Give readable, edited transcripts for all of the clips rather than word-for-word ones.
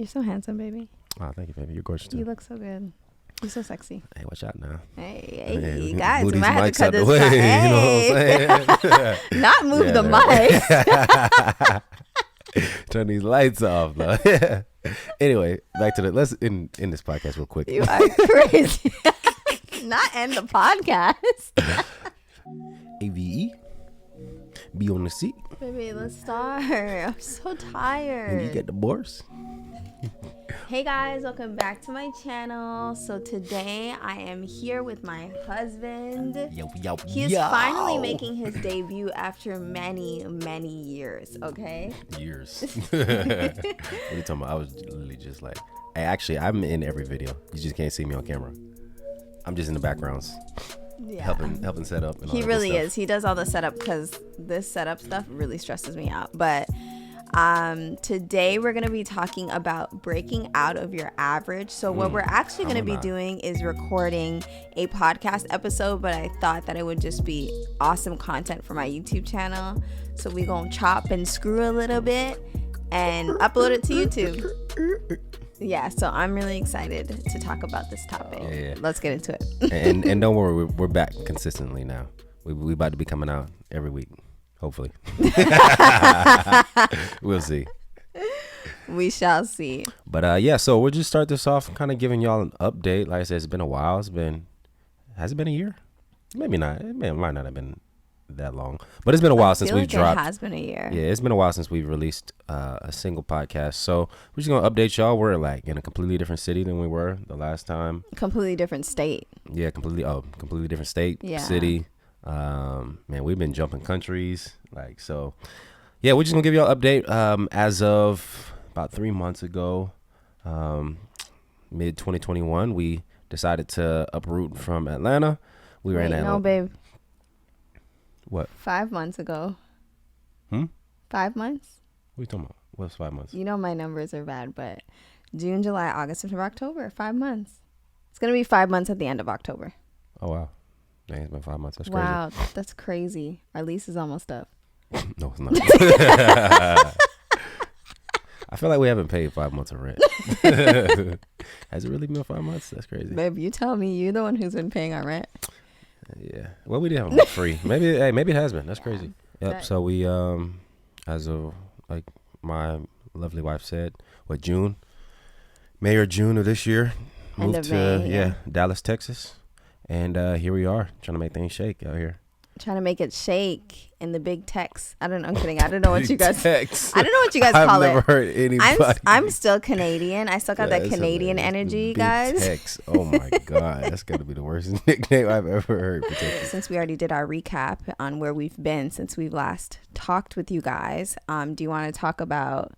You're so handsome, baby. Oh, thank you, baby. You're gorgeous too. You look so good. You're so sexy. Hey, watch out now. Hey, guys, we move these might have to mics cut out the this. way. Hey. You know what I'm saying? Not move the mics. Turn these lights off, though. Anyway, back to let's end this podcast real quick. You are crazy. Not end the podcast. AVE. Be on the seat. Baby, let's start. I'm so tired. And you get divorced. Hey guys, welcome back to my channel. So today I am here with my husband. He is finally making his debut after many years. Okay. Years. What are you talking about? I was literally just like, hey, actually, I'm in every video. You just can't see me on camera. I'm just in the backgrounds. Yeah. Helping set up. And all he that really good stuff. is. He does all the setup because this setup stuff really stresses me out. But today we're going to be talking about breaking out of your average. So what we're actually going to be doing is recording a podcast episode, but I thought that it would just be awesome content for my YouTube channel. So we going to chop and screw a little bit and upload it to YouTube. Yeah, so I'm really excited to talk about this topic. Yeah. Let's get into it. and don't worry, we're back consistently now. We about to be coming out every week, hopefully. We'll see. We shall see. But yeah, so we'll just start this off kind of giving y'all an update. Like I said, it's been a while. Has it been a year? Maybe not. It might not have been that long, but it's been a while since we've dropped. It has been a year. Yeah, it's been a while since we've released a single podcast. So we're just gonna update y'all. We're like in a completely different city than we were the last time. Completely different state. Yeah, completely different state, city. Man, we've been jumping countries. Like, so yeah, we're just gonna give y'all an update. As of about 3 months ago, mid 2021, we decided to uproot from Atlanta. We were in Atlanta. No, babe. What? 5 months ago. 5 months? What are you talking about? What's 5 months? You know my numbers are bad, but June, July, August, September, October, 5 months. It's going to be 5 months at the end of October. Oh, wow. Dang, it's been 5 months. That's crazy. Wow, that's crazy. Our lease is almost up. No, it's not. I feel like we haven't paid 5 months of rent. Has it really been 5 months? That's crazy. Babe, you tell me. You're the one who's been paying our rent. Yeah. Well, we did have them free. Maybe it has been. That's crazy. Yep. So we, as of like my lovely wife said, May or June of this year, moved to May, Dallas, Texas, and here we are trying to make things shake out here. Trying to make it shake in the big Tex. I don't know. I'm kidding. I don't know what you guys. Tex. I don't know what you guys call it. I've never heard anybody. I'm still Canadian. I still got that Canadian energy, guys. Tex. Oh my god, that's gotta be the worst nickname I've ever heard. Since we already did our recap on where we've been since we've last talked with you guys, do you want to talk about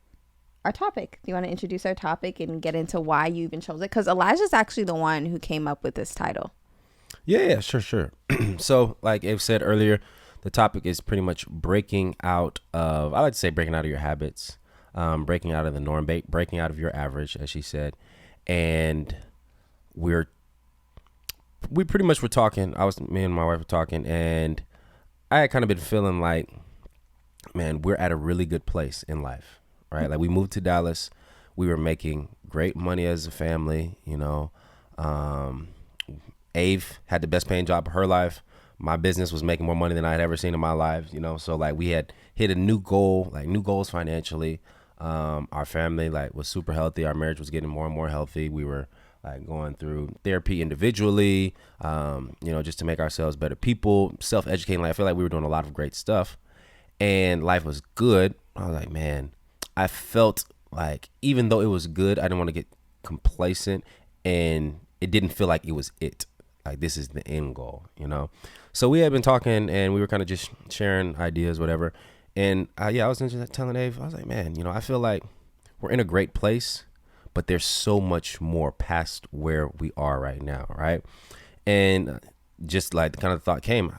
our topic? Do you want to introduce our topic and get into why you even chose it? Because Elijah's actually the one who came up with this title. Yeah, sure. So, like Eve said earlier, the topic is pretty much breaking out of, I like to say breaking out of your habits, breaking out of the norm, breaking out of your average, as she said. And we pretty much were talking, me and my wife were talking, and I had kind of been feeling like, man, we're at a really good place in life, right? Like we moved to Dallas, we were making great money as a family, you know, Ave had the best paying job of her life. My business was making more money than I had ever seen in my life, you know. So like we had hit a new goal, like new goals financially. Our family like was super healthy. Our marriage was getting more and more healthy. We were like going through therapy individually, you know, just to make ourselves better people, self-educating. Like I feel like we were doing a lot of great stuff and life was good. I was like, man, I felt like even though it was good, I didn't want to get complacent and it didn't feel like it was it. Like this is the end goal, you know? So we had been talking and we were kind of just sharing ideas, whatever. And I was just telling Ave, I was like, man, you know, I feel like we're in a great place, but there's so much more past where we are right now, right? And just like the kind of thought came,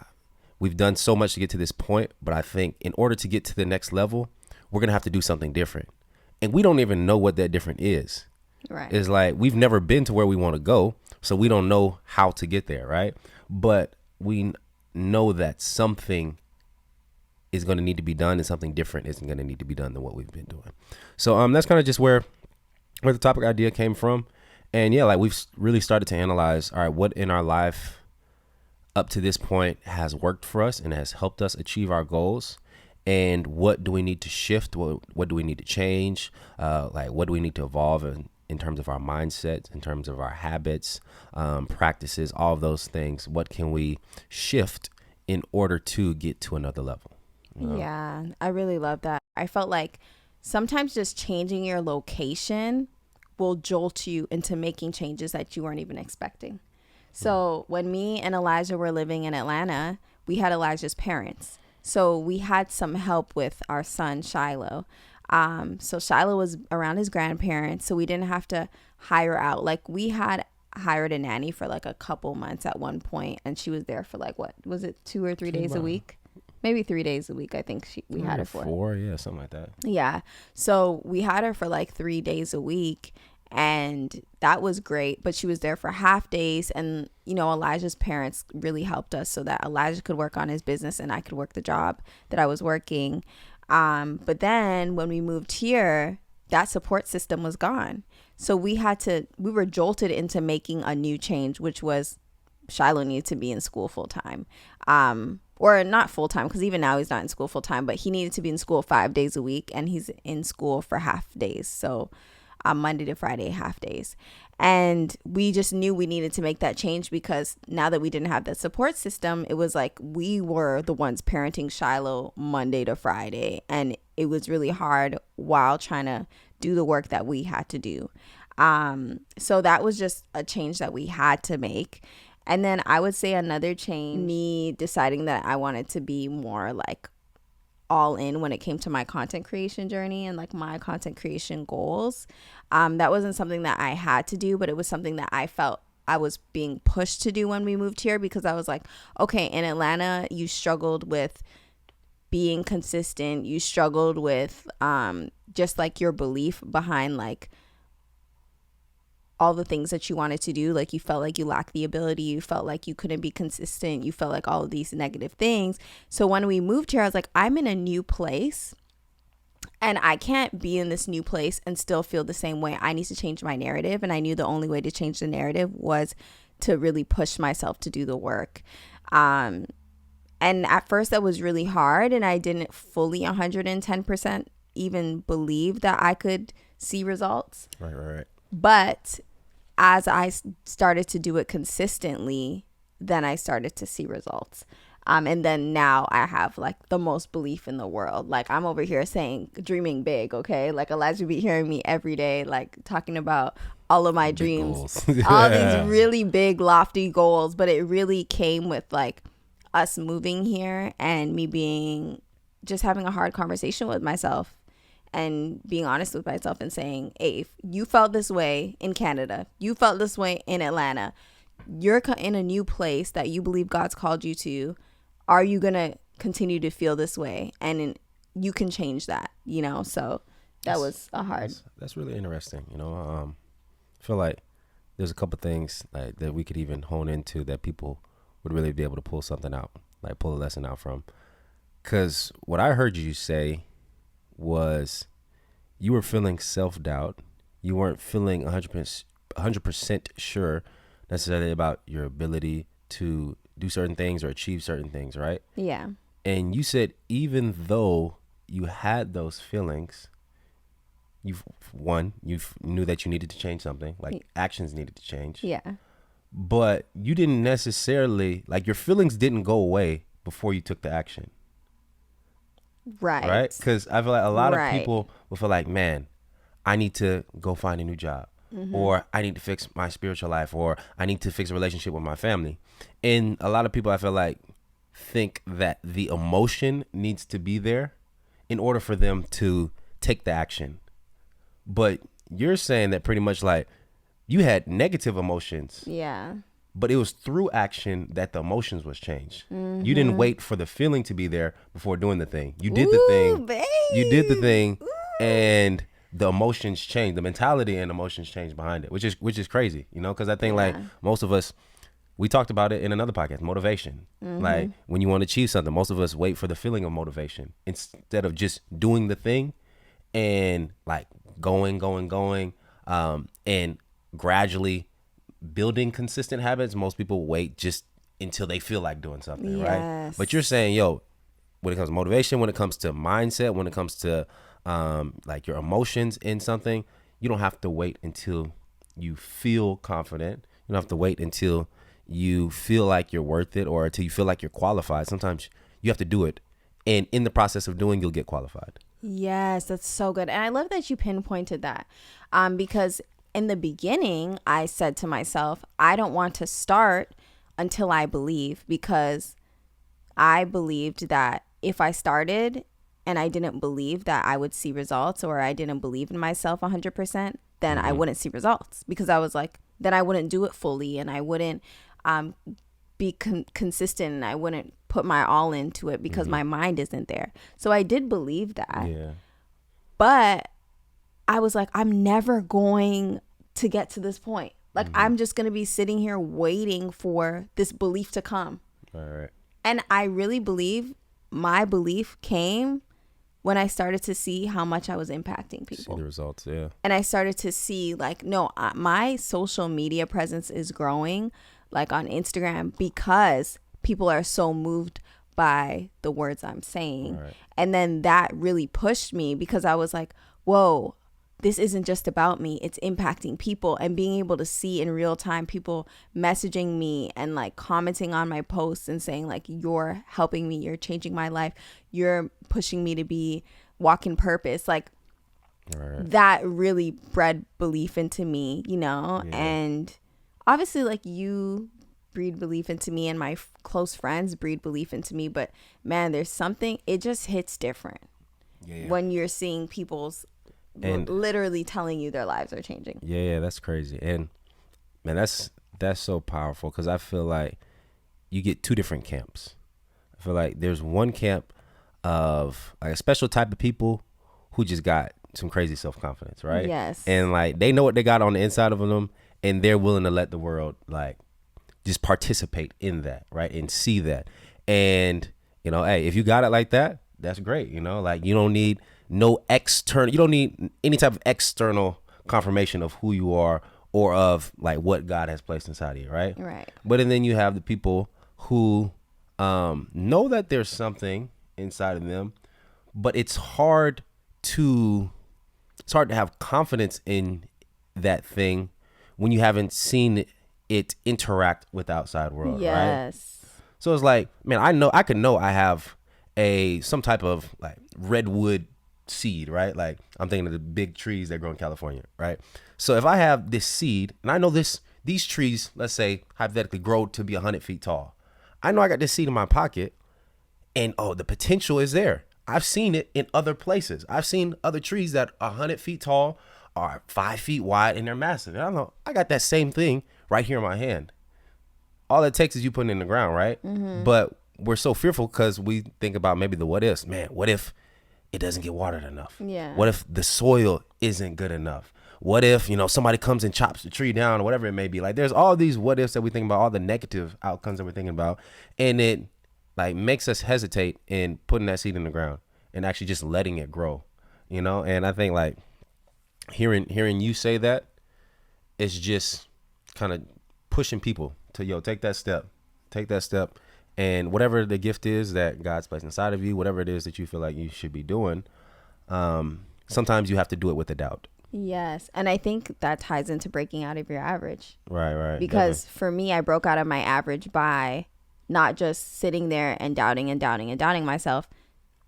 we've done so much to get to this point, but I think in order to get to the next level, we're going to have to do something different. And we don't even know what that different is. Right. It's like we've never been to where we want to go, so we don't know how to get there, right? But we know that something is going to need to be done and something different isn't going to need to be done than what we've been doing. So that's kind of just where where the topic idea came from. And yeah, like we've really started to analyze, all right, what in our life up to this point has worked for us and has helped us achieve our goals, and what do we need to shift, what do we need to change, like what do we need to evolve in terms of our mindsets, in terms of our habits, practices, all of those things. What can we shift in order to get to another level, you know? Yeah, I really love that. I felt like sometimes just changing your location will jolt you into making changes that you weren't even expecting. So when me and Elijah were living in Atlanta, we had Elijah's parents. So we had some help with our son, Shiloh. So Shiloh was around his grandparents, so we didn't have to hire out. Like we had hired a nanny for like a couple months at one point, and she was there for like, what was it, 2 or 3 days a week? Maybe 3 days a week. I think we had her for 4, yeah, something like that. Yeah. So we had her for like 3 days a week, and that was great, but she was there for half days. And you know, Elijah's parents really helped us so that Elijah could work on his business and I could work the job that I was working. But then when we moved here, that support system was gone. So we were jolted into making a new change, which was Shiloh needed to be in school full time. Or not full time, because even now he's not in school full time, but he needed to be in school 5 days a week, and he's in school for half days. So Monday to Friday, half days. And we just knew we needed to make that change, because now that we didn't have that support system, it was like we were the ones parenting Shiloh Monday to Friday. And it was really hard while trying to do the work that we had to do. So that was just a change that we had to make. And then I would say another change, me deciding that I wanted to be more like all in when it came to my content creation journey and like my content creation goals. That wasn't something that I had to do, but it was something that I felt I was being pushed to do when we moved here, because I was like, okay, in Atlanta, you struggled with being consistent. You struggled with just like your belief behind like all the things that you wanted to do. Like you felt like you lacked the ability, you felt like you couldn't be consistent, you felt like all of these negative things. So when we moved here, I was like, I'm in a new place and I can't be in this new place and still feel the same way. I need to change my narrative. And I knew the only way to change the narrative was to really push myself to do the work. And at first that was really hard, and I didn't fully 110% even believe that I could see results. Right. But as I started to do it consistently, then I started to see results. And then now I have like the most belief in the world. Like I'm over here saying, dreaming big, okay? Like Elijah be hearing me every day, like talking about all of my dreams, all these really big, lofty goals. But it really came with like us moving here and me just having a hard conversation with myself. And being honest with myself and saying, hey, if you felt this way in Canada, you felt this way in Atlanta, you're in a new place that you believe God's called you to, are you going to continue to feel this way? And you can change that, you know? So that was a hard. That's really interesting. You know, I feel like there's a couple things like that we could even hone into that people would really be able to pull something out, like pull a lesson out from. Because what I heard you say was you were feeling self-doubt. You weren't feeling 100% sure necessarily about your ability to do certain things or achieve certain things, right? Yeah. And you said even though you had those feelings, you knew that you needed to change something, like actions needed to change. Yeah. But you didn't necessarily, like your feelings didn't go away before you took the action. Right? Because I feel like a lot of people will feel like, man, I need to go find a new job, or I need to fix my spiritual life, or I need to fix a relationship with my family. And a lot of people, I feel like, think that the emotion needs to be there in order for them to take the action. But you're saying that pretty much like you had negative emotions. Yeah. But it was through action that the emotions was changed. You didn't wait for the feeling to be there before doing the thing. You did the thing. Babe. You did the thing, and the emotions changed. The mentality and emotions changed behind it, which is crazy, you know? Because I think like most of us, we talked about it in another podcast, motivation. Like when you want to achieve something, most of us wait for the feeling of motivation instead of just doing the thing and like going. And gradually building consistent habits, most people wait just until they feel like doing something, right? Yes. But you're saying, yo, when it comes to motivation, when it comes to mindset, when it comes to like your emotions in something, you don't have to wait until you feel confident. You don't have to wait until you feel like you're worth it or until you feel like you're qualified. Sometimes you have to do it. And in the process of doing, you'll get qualified. Yes, that's so good. And I love that you pinpointed that, because in the beginning, I said to myself, I don't want to start until I believe, because I believed that if I started and I didn't believe that I would see results, or I didn't believe in myself 100%, then I wouldn't see results, because I was like, then I wouldn't do it fully, and I wouldn't be consistent, and I wouldn't put my all into it because my mind isn't there. So I did believe that. Yeah. But I was like, I'm never going to get to this point. Like, I'm just going to be sitting here waiting for this belief to come. All right. And I really believe my belief came when I started to see how much I was impacting people. See the results, yeah. And I started to see, like, no, my social media presence is growing, like on Instagram, because people are so moved by the words I'm saying. Right. And then that really pushed me, because I was like, whoa, this isn't just about me. It's impacting people. And being able to see in real time people messaging me and like commenting on my posts and saying like, you're helping me, you're changing my life, you're pushing me to be walk in purpose. Like, Right. that really bred belief into me, you know. Yeah. And obviously, like, you breed belief into me, and my close friends breed belief into me. But man, there's something, it just hits different when you're seeing people's literally telling you their lives are changing. Yeah, that's crazy. And man, that's so powerful, because I feel like you get two different camps. I feel like there's one camp of like a special type of people who just got some crazy self-confidence, right? Yes. And like they know what they got on the inside of them, and they're willing to let the world like just participate in that, right? And see that. And you know, hey, if you got it like that, that's great. You know, like you don't need you don't need any type of external confirmation of who you are or of like what God has placed inside of you, right? Right. But and then you have the people who know that there's something inside of them, but it's hard to have confidence in that thing when you haven't seen it interact with the outside world, right? Yes. So it's like, man, I could know I have some type of like redwood seed, right? Like I'm thinking of the big trees that grow in California, right? So if I have this seed and I know these trees, let's say hypothetically grow to be 100 feet tall. I know I got this seed in my pocket, and the potential is there. I've seen it in other places. I've seen other trees that are 100 feet tall, are 5 feet wide, and they're massive. And I know I got that same thing right here in my hand. All it takes is you putting it in the ground, right? Mm-hmm. But we're so fearful because we think about maybe the what ifs. Man, what if it doesn't get watered enough? Yeah. What if the soil isn't good enough? What if, somebody comes and chops the tree down or whatever it may be? Like there's all these what ifs that we think about, all the negative outcomes that we're thinking about. And it like makes us hesitate in putting that seed in the ground and actually just letting it grow, And I think like hearing you say that, it's just kind of pushing people to, take that step. And whatever the gift is that God's placed inside of you, whatever it is that you feel like you should be doing, sometimes you have to do it with a doubt. Yes. And I think that ties into breaking out of your average. Right. Because definitely. for me, I broke out of my average by not just sitting there and doubting myself.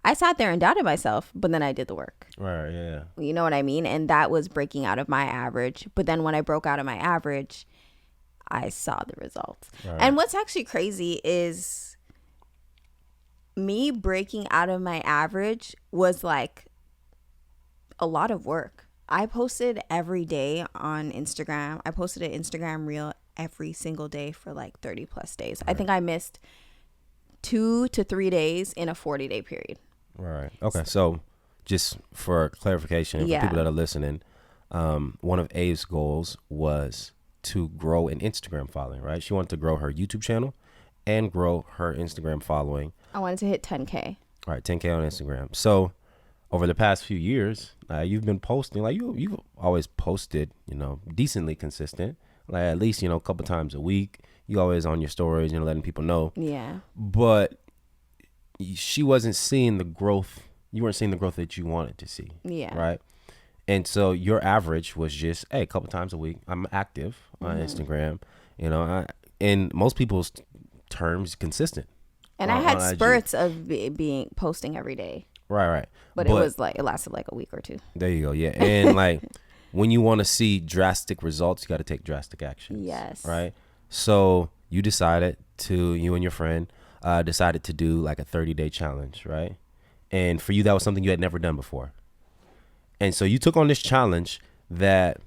I sat there and doubted myself, but then I did the work. Right, yeah. You know what I mean? And that was breaking out of my average. But then when I broke out of my average, I saw the results. Right. And what's actually crazy is me breaking out of my average was like a lot of work. I posted every day on Instagram. I posted an Instagram reel every single day for like 30 plus days. Right. I think I missed 2 to 3 days in a 40-day period. Right. Okay. So just for clarification, for people that are listening, one of A's goals was to grow an Instagram following, right? She wanted to grow her YouTube channel and grow her Instagram following. I wanted to hit 10K. All right, 10K on Instagram. So I over the past few years, you've been posting, like you've always posted, decently consistent, like at least, a couple times a week. You always on your stories, letting people know. Yeah. But she wasn't seeing the growth. You weren't seeing the growth that you wanted to see. Yeah. Right. And so your average was just, hey, a couple times a week, I'm active on Instagram. In most people's terms, consistent. And I had spurts of being posting every day. Right. But it was like, it lasted like a week or two. There you go. Yeah. And like when you want to see drastic results, you got to take drastic action. Yes. Right. So you and your friend decided to do like a 30-day challenge. Right. And for you, that was something you had never done before. And so you took on this challenge that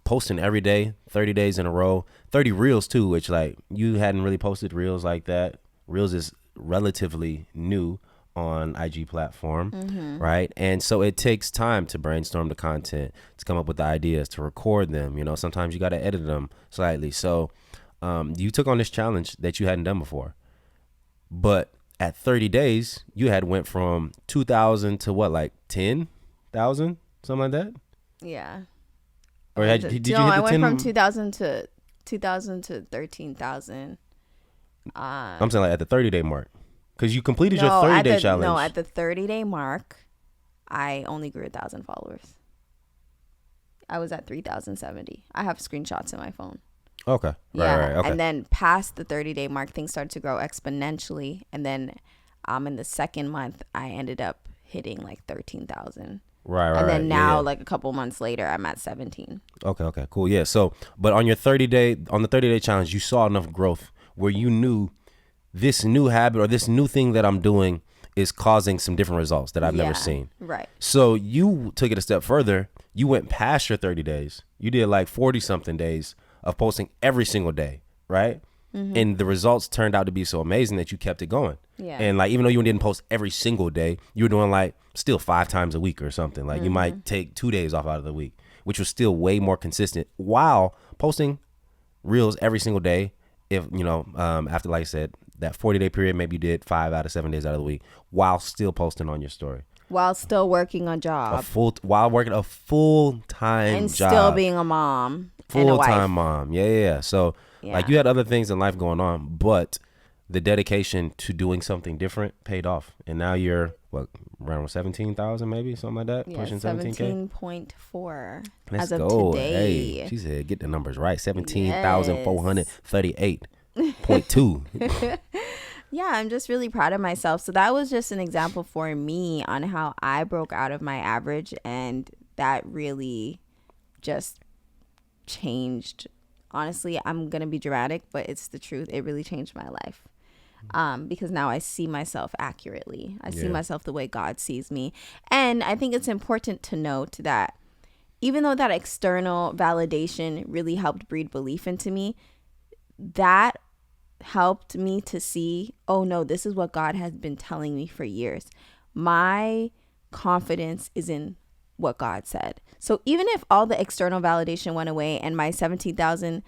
posting every day, 30 days in a row, 30 reels too, which like you hadn't really posted reels like that. Reels is relatively new on IG platform, right? And so it takes time to brainstorm the content, to come up with the ideas, to record them. Sometimes you got to edit them slightly. So you took on this challenge that you hadn't done before. But at 30 days, you had went from 2,000 to what, like 10,000, something like that? Yeah. Or did you hit the I went 10? from 2,000 to 13,000. I'm saying like at the 30-day mark. Because you completed your 30-day challenge. No, at the 30-day mark, I only grew 1,000 followers. I was at 3,070. I have screenshots in my phone. Okay. Yeah. Right. Okay. And then past the 30-day mark, things started to grow exponentially. And then in the second month, I ended up hitting like 13,000. Right. And then now, like a couple months later, I'm at 17. Okay. Cool. Yeah. So, but on the 30-day challenge, you saw enough growth where you knew this new habit or this new thing that I'm doing is causing some different results that I've never seen. Right. So you took it a step further. You went past your 30 days. You did like 40 something days of posting every single day. Right. And the results turned out to be so amazing that you kept it going. Yeah. And like, even though you didn't post every single day, you were doing like still 5 times a week or something. Like you might take 2 days off out of the week, which was still way more consistent while posting reels every single day. If, after, like I said, that 40-day period, maybe you did 5 out of 7 days out of the week while still posting on your story. While still working a job. While working a full-time and job. Still being a mom. Full-time mom. Yeah. So, like, you had other things in life going on, but the dedication to doing something different paid off. And now you're, around 17,000 maybe? Something like that? Yeah, pushing 17K? 17.4 Let's as of go. today. Hey, she said, get the numbers right. 17,438.2. Yeah, I'm just really proud of myself. So that was just an example for me on how I broke out of my average, and that really just changed. Honestly, I'm going to be dramatic, but it's the truth. It really changed my life. Because now I see myself accurately. I see myself the way God sees me. And I think it's important to note that even though that external validation really helped breed belief into me, that helped me to see, oh no, this is what God has been telling me for years. My confidence is in what God said. So even if all the external validation went away and my 17,000,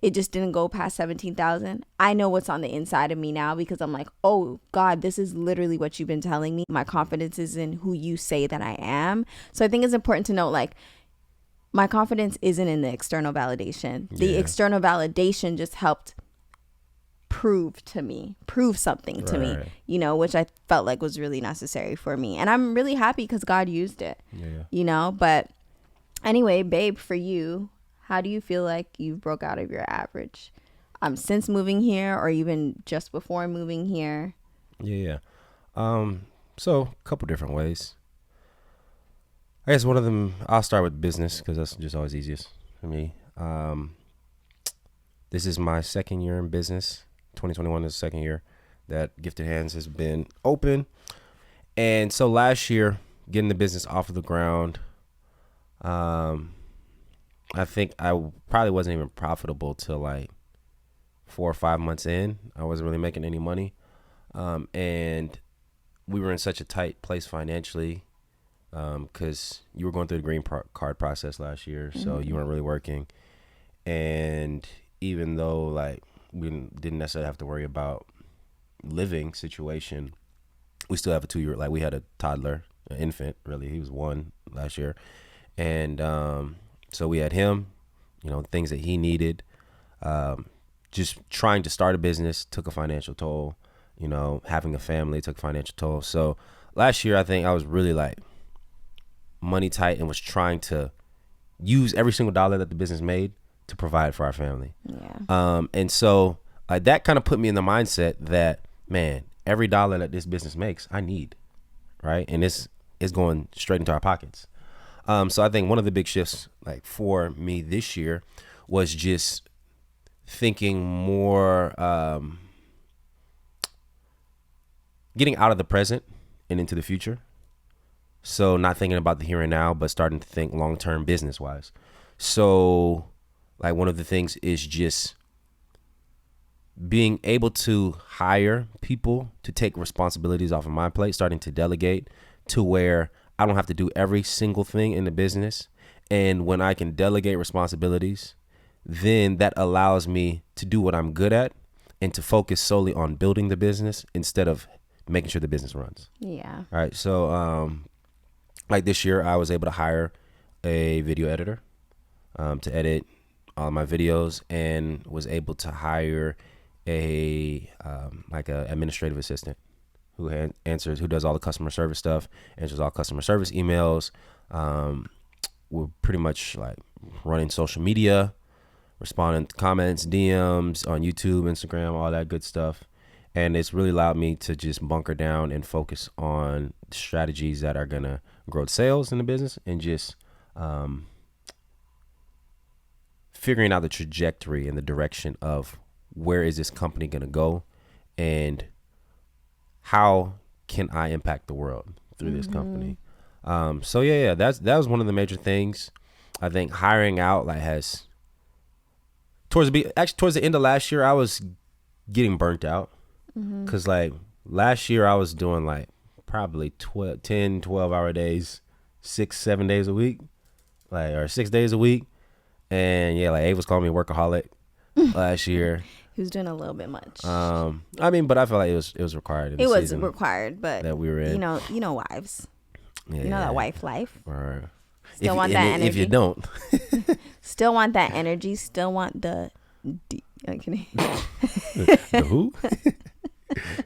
it just didn't go past 17,000, I know what's on the inside of me now, because I'm like, oh God, this is literally what you've been telling me. My confidence is in who you say that I am. So I think it's important to note, like, my confidence isn't in the external validation. The external validation just helped prove something to me, which I felt like was really necessary for me. And I'm really happy because God used it, but anyway, babe, for you, how do you feel like you've broke out of your average since moving here, or even just before moving here? So a couple different ways. I guess one of them, I'll start with business because that's just always easiest for me. This is my second year in business. 2021 is the second year that Gifted Hands has been open. And so last year, getting the business off of the ground, I think I probably wasn't even profitable till like 4 or 5 months in. I wasn't really making any money. And we were in such a tight place financially because you were going through the green card process last year. So you weren't really working. And even though like we didn't necessarily have to worry about living situation, we still have a 2-year, like we had a toddler an infant, really. He was 1 last year. And so we had him, things that he needed. Just trying to start a business took a financial toll. Having a family took a financial toll. So last year, I think I was really like money tight and was trying to use every single dollar that the business made to provide for our family. Yeah. And so that kind of put me in the mindset that, man, every dollar that this business makes, I need, right? And it's going straight into our pockets. So I think one of the big shifts like for me this year was just thinking more, getting out of the present and into the future. So not thinking about the here and now, but starting to think long-term business-wise. So like one of the things is just being able to hire people to take responsibilities off of my plate, starting to delegate to where I don't have to do every single thing in the business. And when I can delegate responsibilities, then that allows me to do what I'm good at and to focus solely on building the business instead of making sure the business runs. Yeah. All right. So, like this year, I was able to hire a video editor to edit all of my videos, and was able to hire a administrative assistant who does all the customer service stuff, answers all customer service emails. We're pretty much like running social media, responding to comments, DMs on YouTube, Instagram, all that good stuff. And it's really allowed me to just bunker down and focus on strategies that are going to grow sales in the business, and just figuring out the trajectory and the direction of where is this company going to go, and how can I impact the world through this company. So that was one of the major things. I think hiring out has towards the end of last year, I was getting burnt out. Cause like last year I was doing like probably 12 hour days, 6-7 days a week, or 6 days a week. And yeah, like Ava was calling me workaholic last year. He was doing a little bit much. I mean, but I feel like it was required. It was required, but that we were in. You know wives. Yeah. You know that wife life. Or Still want that energy. If you don't. Still want that energy. Still want the The who?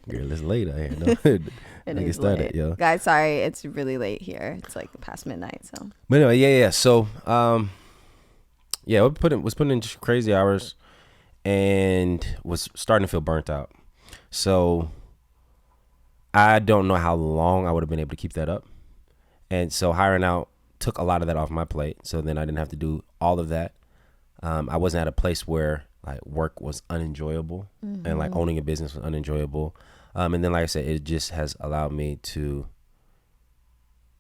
Girl, it's late out here. No. It is late. Yo. Guys, sorry, it's really late here. It's like past midnight. So. But anyway, yeah. So, was putting in just crazy hours, and was starting to feel burnt out. So, I don't know how long I would have been able to keep that up. And so hiring out took a lot of that off my plate. So then I didn't have to do all of that. I wasn't at a place where like work was unenjoyable, and like owning a business was unenjoyable. And then, like I said, it just has allowed me to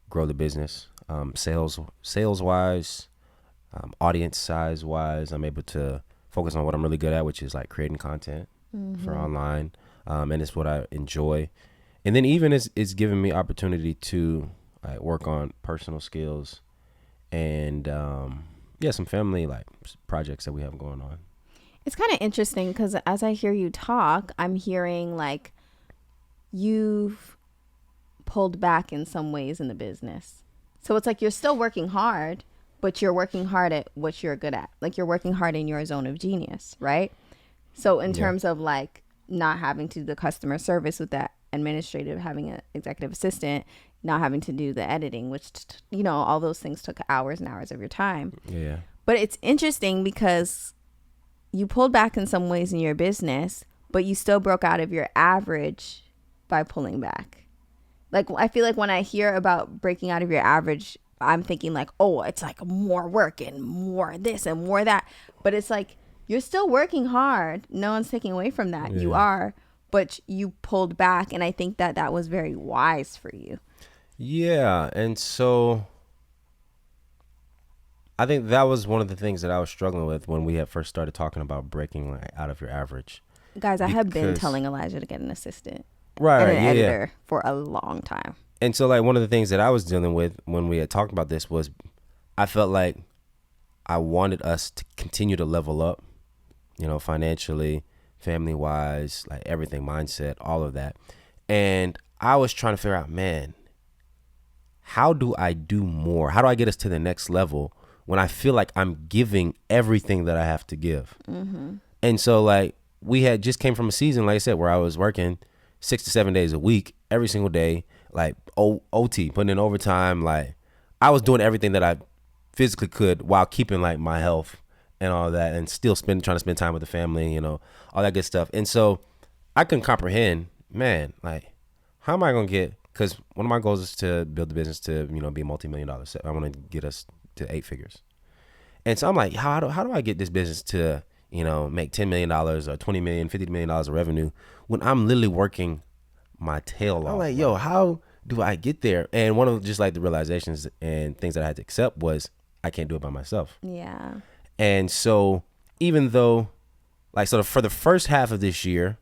grow the business, sales wise, audience size wise. I'm able to focus on what I'm really good at, which is like creating content for online. And it's what I enjoy. And then even it's given me opportunity to like work on personal skills and, some family like projects that we have going on. It's kind of interesting because as I hear you talk, I'm hearing like you've pulled back in some ways in the business. So it's like you're still working hard, but you're working hard at what you're good at. Like you're working hard in your zone of genius, right? So in terms of like not having to do the customer service with that administrative, having an executive assistant, not having to do the editing, which, all those things took hours and hours of your time. Yeah. But it's interesting because you pulled back in some ways in your business, but you still broke out of your average by pulling back. Like, I feel like when I hear about breaking out of your average, I'm thinking like, oh, it's like more work and more this and more that. But it's like, you're still working hard. No one's taking away from that. Yeah. You are, but you pulled back. And I think that was very wise for you. Yeah. And so I think that was one of the things that I was struggling with when we had first started talking about breaking out of your average. Guys, I have been telling Elijah to get an assistant. Right. And an editor for a long time. And so like one of the things that I was dealing with when we had talked about this was I felt like I wanted us to continue to level up, financially, family wise, like everything, mindset, all of that. And I was trying to figure out, man, how do I do more? How do I get us to the next level when I feel like I'm giving everything that I have to give? And so like we had just came from a season, like I said, where I was working 6 to 7 days a week, every single day, like OT, putting in overtime. Like I was doing everything that I physically could while keeping like my health and all that, and still trying to spend time with the family, you know, all that good stuff. And so I couldn't comprehend, man, like how am I gonna get? Because one of my goals is to build the business to, you know, be $multi-million. I want to get us to 8 figures. And so I'm like, how do I get this business to, you know, make $10 million or $20 million, $50 million of revenue when I'm literally working my tail off? I'm like, yo, how do I get there? And one of just like the realizations and things that I had to accept was I can't do it by myself. Yeah. And so even though, like, so for the first half of this year,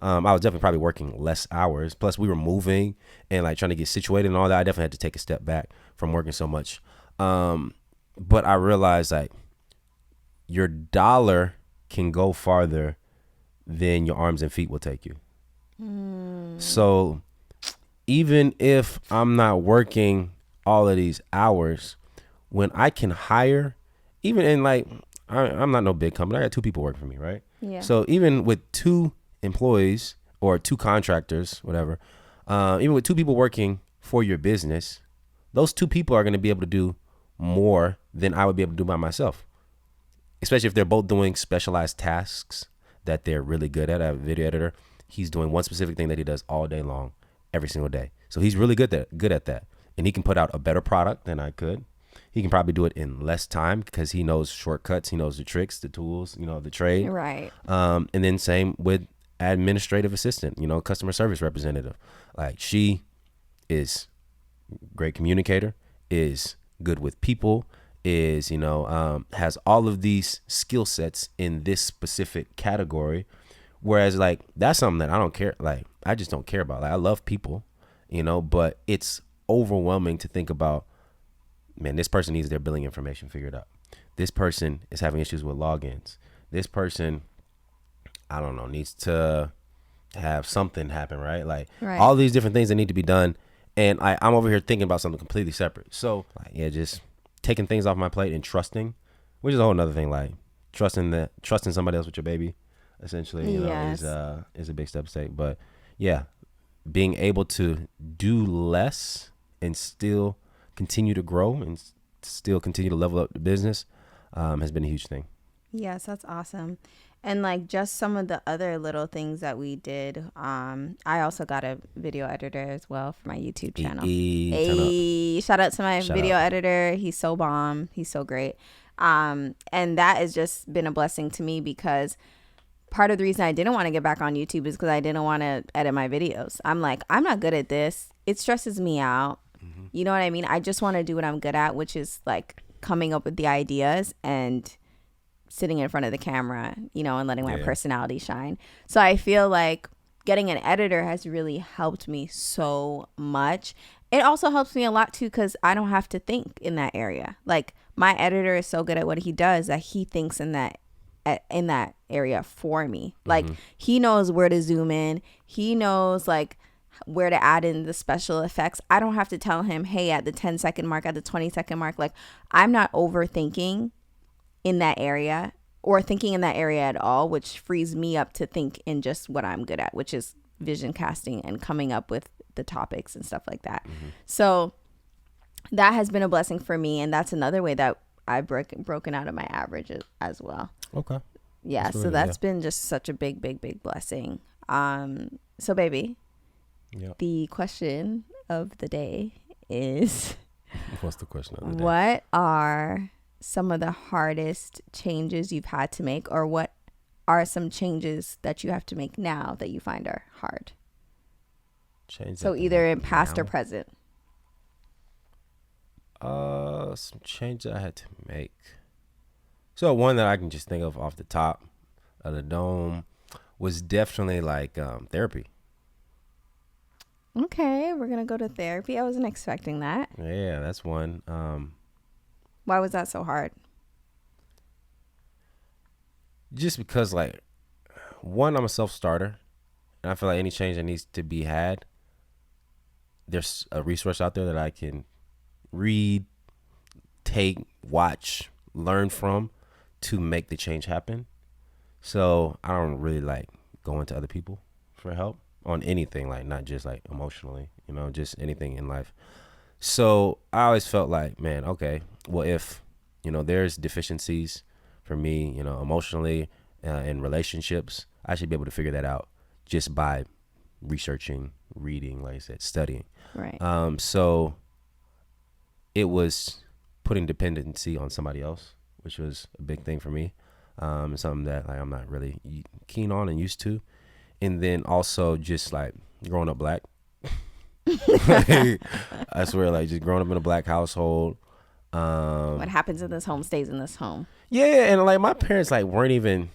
I was definitely probably working less hours. Plus, we were moving and like trying to get situated and all that. I definitely had to take a step back from working so much. But I realized like your dollar can go farther than your arms and feet will take you. So even if I'm not working all of these hours, when I can hire, even in like, I'm not no big company. I got 2 people working for me, right? Yeah. So even with 2 employees or 2 contractors, whatever, even with 2 people working for your business, those 2 people are going to be able to do more than I would be able to do by myself, especially if they're both doing specialized tasks that they're really good at. I have a video editor. He's doing one specific thing that he does all day long, every single day. So he's really good at that. And he can put out a better product than I could. He can probably do it in less time because he knows shortcuts. He knows the tricks, the tools, you know, the trade. Right. And then same with administrative assistant, you know, customer service representative. Like she is great communicator, is good with people, is, you know, has all of these skill sets in this specific category. Whereas like, that's something that I don't care. Like, I just don't care about. Like, I love people, you know, but it's overwhelming to think about, man, this person needs their billing information figured out. This person is having issues with logins. This person, I don't know, needs to have something happen, right? Like all these different things that need to be done. And I'm over here thinking about something completely separate. So like, yeah, just taking things off my plate and trusting, which is a whole nother thing. Like trusting somebody else with your baby, essentially, you know, is a big step to take. But yeah, being able to do less and still continue to grow and still continue to level up the business has been a huge thing. Yes, that's awesome. And like just some of the other little things that we did. I also got a video editor as well for my YouTube channel. Hey, shout out to my video editor. He's so bomb. He's so great. And that has just been a blessing to me because part of the reason I didn't want to get back on YouTube is because I didn't want to edit my videos. I'm like, I'm not good at this. It stresses me out. Mm-hmm. You know what I mean? I just want to do what I'm good at, which is like coming up with the ideas and sitting in front of the camera, you know, and letting my personality shine. So I feel like getting an editor has really helped me so much. It also helps me a lot too because I don't have to think in that area. Like my editor is so good at what he does that he thinks in that area for me. Like he knows where to zoom in. He knows like where to add in the special effects. I don't have to tell him, hey, at the 10-second mark, at the 20-second mark. Like I'm not overthinking in that area or thinking in that area at all, which frees me up to think in just what I'm good at, which is vision casting and coming up with the topics and stuff like that. So that has been a blessing for me. And that's another way that I've broken out of my average as well. Okay. Yeah. So that's been just such a big, big, big blessing. So baby, the question of the day is, what's the question of the day? What are some of the hardest changes you've had to make, or what are some changes that you have to make now that you find are hard? So either in past or present. Some changes I had to make. So one that I can just think of off the top of the dome was definitely like therapy. Okay, we're gonna go to therapy. I wasn't expecting that. Yeah, that's one. Why was that so hard? Just because, like, one, I'm a self-starter, and I feel like any change that needs to be had, there's a resource out there that I can read, take, watch, learn from to make the change happen. So I don't really like going to other people for help on anything, like not just like emotionally, just anything in life. So I always felt like, man, okay, well, if, there's deficiencies for me, emotionally, in relationships, I should be able to figure that out just by researching, reading, like I said, studying. Right. So it was putting dependency on somebody else, which was a big thing for me. Something that like I'm not really keen on and used to. And then also just like growing up black. I swear, like just growing up in a black household. What happens in this home stays in this home. Yeah, and like my parents like weren't even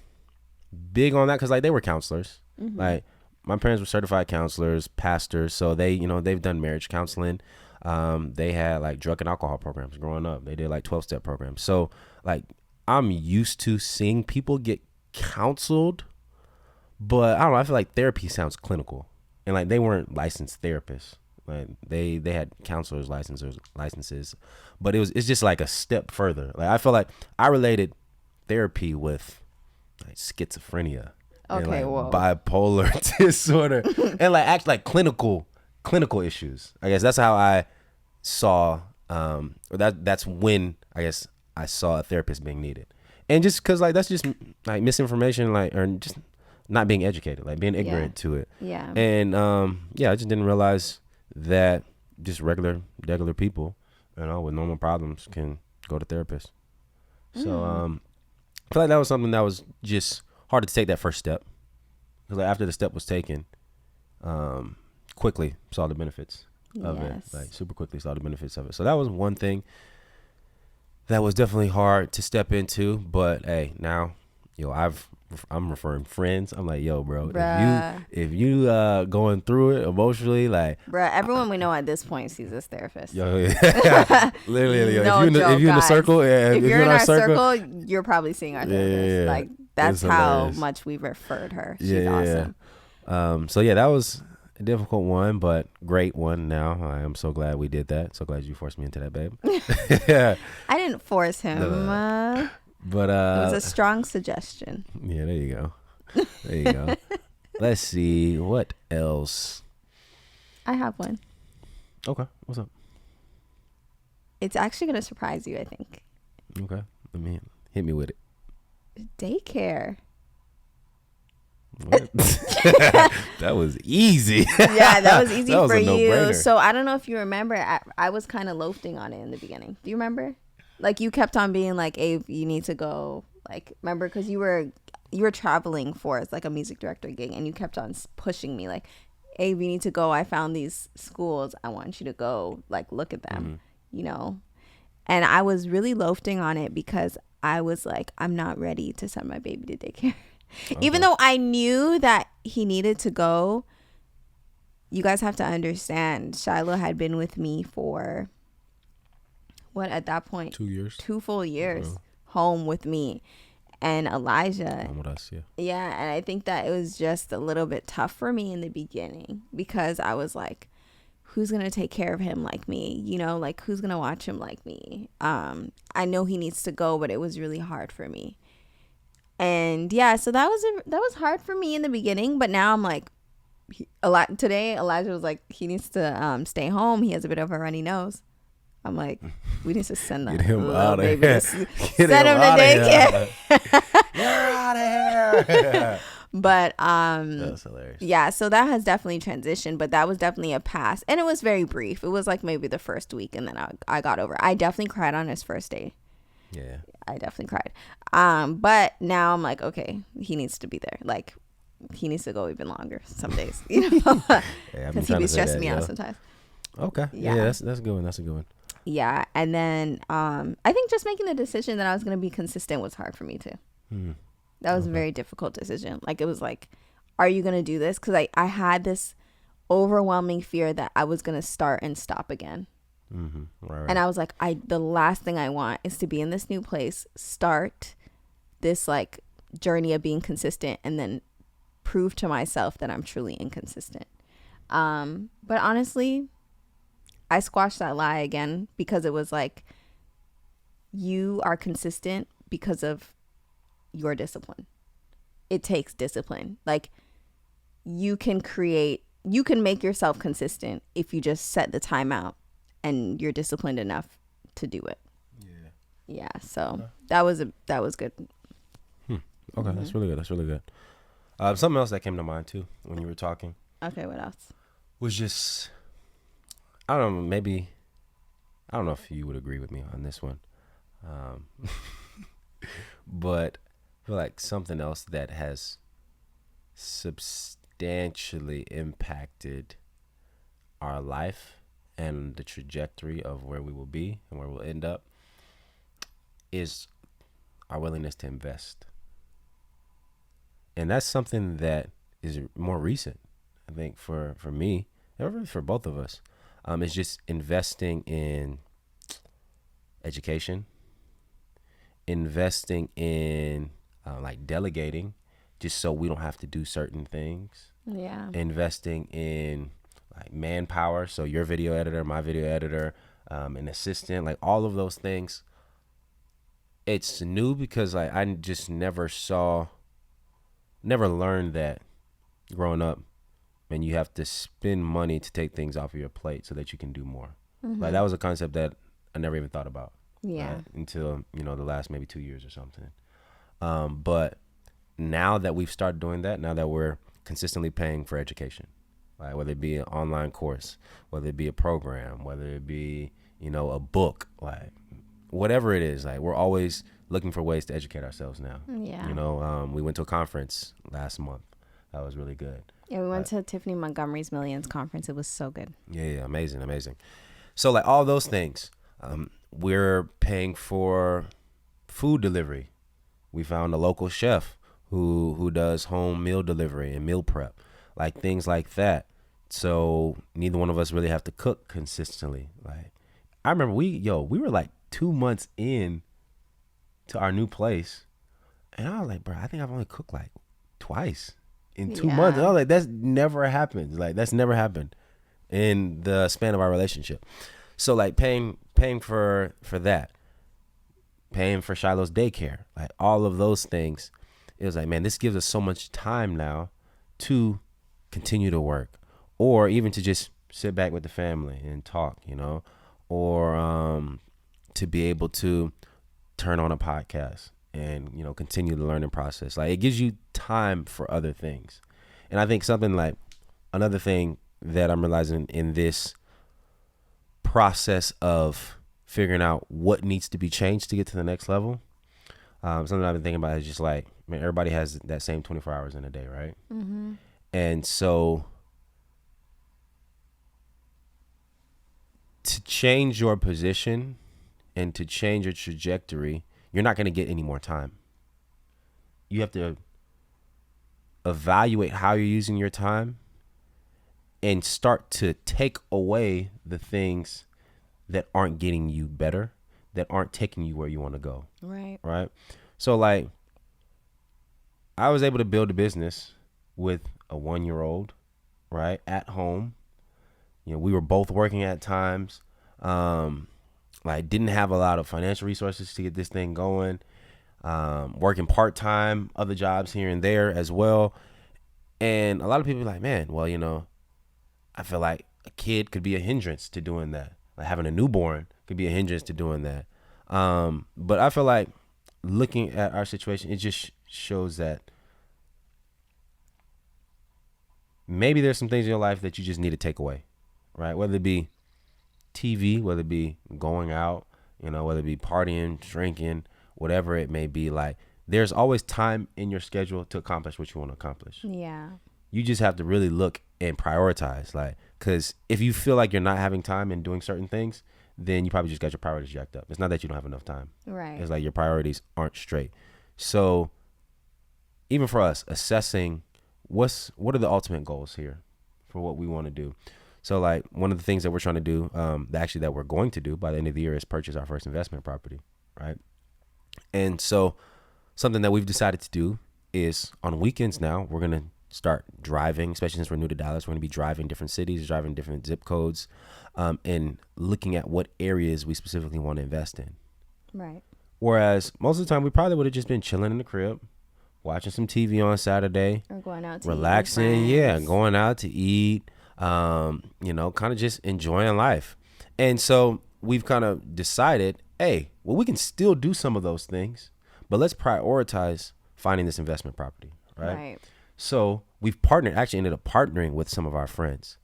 big on that because like they were counselors. Mm-hmm. Like my parents were certified counselors, pastors, so they they've done marriage counseling. They had like drug and alcohol programs growing up. They did like 12-step programs. So like I'm used to seeing people get counseled, but I don't know. I feel like therapy sounds clinical, and like they weren't licensed therapists. Like they had counselors licenses, but it's just like a step further. Like I feel like I related therapy with like schizophrenia, and like bipolar disorder, and like actually like clinical issues. I guess that's how I saw, or that's when I guess I saw a therapist being needed, and just because like that's just like misinformation, like or just not being educated, like being ignorant to it. Yeah. And I just didn't realize that just regular people, with normal problems can go to therapists. So I feel like that was something that was just hard to take that first step. Because like after the step was taken, quickly saw the benefits of it. Like super quickly saw the benefits of it. So that was one thing that was definitely hard to step into. But hey, now, I'm referring friends. I'm like, yo, bro, if you going through it emotionally, like, bruh, everyone we know at this point sees this therapist. Yo, yeah. Literally, yo, no if you're in the circle, if you're in our circle, you're probably seeing our therapist. Yeah. Like that's how much we've referred her. She's awesome. So yeah, that was a difficult one, but great one. Now I am so glad we did that. So glad you forced me into that, babe. Yeah, I didn't force him. But it was a strong suggestion. Yeah, there you go. Let's see what else. I have one. Okay, what's up? It's actually gonna surprise you, I think. Okay, hit me with it. Daycare. What? That was easy. Yeah, that was easy that was for a you. No-brainer. So I don't know if you remember. I was kind of loafing on it in the beginning. Do you remember? Like you kept on being like, Abe, you need to go. Like, remember, because you were traveling for like a music director gig, and you kept on pushing me like, Abe, you need to go. I found these schools. I want you to go. Like, look at them. Mm-hmm. And I was really loafing on it because I was like, I'm not ready to send my baby to daycare. Okay. Even though I knew that he needed to go, you guys have to understand, Shiloh had been with me for what at that point 2 years, 2 full years home with me, and Elijah home with us. Yeah, and I think that it was just a little bit tough for me in the beginning because I was like, who's gonna take care of him like me? Like who's gonna watch him like me? I know he needs to go, but it was really hard for me. And yeah, so that was hard for me in the beginning, but now I'm like, today Elijah was like, he needs to stay home. He has a bit of a runny nose. I'm like, we need to send that little baby. Send him to daycare. You're out of here. But that's hilarious. Yeah, so that has definitely transitioned, but that was definitely a pass, and it was very brief. It was like maybe the first week, and then I got over it. I definitely cried on his first day. Yeah, I definitely cried. But now I'm like, okay, he needs to be there. Like, he needs to go even longer some days, because he be stressing me out sometimes. Okay, yeah, that's a good one. That's a good one. Yeah, and then I think just making the decision that I was going to be consistent was hard for me too. That was a very difficult decision. Like, it was like, are you going to do this? Because I had this overwhelming fear that I was going to start and stop again. Mm-hmm. Right. And I was like, the last thing I want is to be in this new place, start this like journey of being consistent, and then prove to myself that I'm truly inconsistent. But honestly, I squashed that lie again because it was like, you are consistent because of your discipline. It takes discipline. Like, you can make yourself consistent if you just set the time out and you're disciplined enough to do it. Yeah. So that was good. Okay, that's really good. That's really good. Something else that came to mind too when you were talking. Okay, what else? Was just, I don't know, maybe, I don't know if you would agree with me on this one. But I feel like something else that has substantially impacted our life and the trajectory of where we will be and where we'll end up is our willingness to invest. And that's something that is more recent, I think, for me, and really for both of us. It's just investing in education, investing in like delegating, just so we don't have to do certain things. Yeah. Investing in like manpower, so your video editor, my video editor, an assistant, like all of those things. It's new because like I just never learned that growing up, and you have to spend money to take things off of your plate so that you can do more. Like that was a concept that I never even thought about. Yeah. Right? Until, the last maybe 2 years or something. But now that we've started doing that, now that we're consistently paying for education, like whether it be an online course, whether it be a program, whether it be, a book, like whatever it is, like we're always looking for ways to educate ourselves now. Yeah. We went to a conference last month. That was really good. Yeah, we went to Tiffany Montgomery's Millions conference. It was so good. Yeah, amazing. So like all those things, we're paying for food delivery. We found a local chef who does home meal delivery and meal prep, like things like that. So neither one of us really have to cook consistently. Like I remember we were like 2 months in to our new place, and I was like, bro, I think I've only cooked like twice in 2 months. And I was like, that's never happened. Like that's never happened in the span of our relationship. So like paying for that, paying for Shiloh's daycare, like all of those things, it was like, man, this gives us so much time now to continue to work, or even to just sit back with the family and talk, or to be able to turn on a podcast and, continue the learning process. Like it gives you time for other things. And I think something like another thing that I'm realizing in this process of figuring out what needs to be changed to get to the next level, something I've been thinking about is just like, man, everybody has that same 24 hours in a day, right? Mm-hmm. And so to change your position and to change your trajectory, you're not going to get any more time. You have to evaluate how you're using your time and start to take away the things that aren't getting you better, that aren't taking you where you want to go. Right. So like, I was able to build a business with a 1-year-old, right, at home. We were both working at times. Like didn't have a lot of financial resources to get this thing going. Working part-time, other jobs here and there as well. And a lot of people are like, man, well, I feel like a kid could be a hindrance to doing that. Like having a newborn could be a hindrance to doing that. But I feel like looking at our situation, it just shows that maybe there's some things in your life that you just need to take away, right? Whether it be TV, whether it be going out, whether it be partying, drinking, whatever it may be. Like there's always time in your schedule to accomplish what you want to accomplish. Yeah. You just have to really look and prioritize, like, because if you feel like you're not having time and doing certain things, then you probably just got your priorities jacked up. It's not that you don't have enough time. Right. It's like your priorities aren't straight. So even for us, assessing what are the ultimate goals here for what we want to do. So like one of the things that we're trying to do, that we're going to do by the end of the year, is purchase our first investment property, right? And so something that we've decided to do is on weekends now, we're going to start driving, especially since we're new to Dallas. We're going to be driving different cities, driving different zip codes, and looking at what areas we specifically want to invest in. Right. Whereas most of the time we probably would have just been chilling in the crib, watching some TV on Saturday, or going out to relaxing, going out to eat, kind of just enjoying life. And so we've kind of decided, hey, well, we can still do some of those things, but let's prioritize finding this investment property, right? So we've ended up partnering with some of our friends.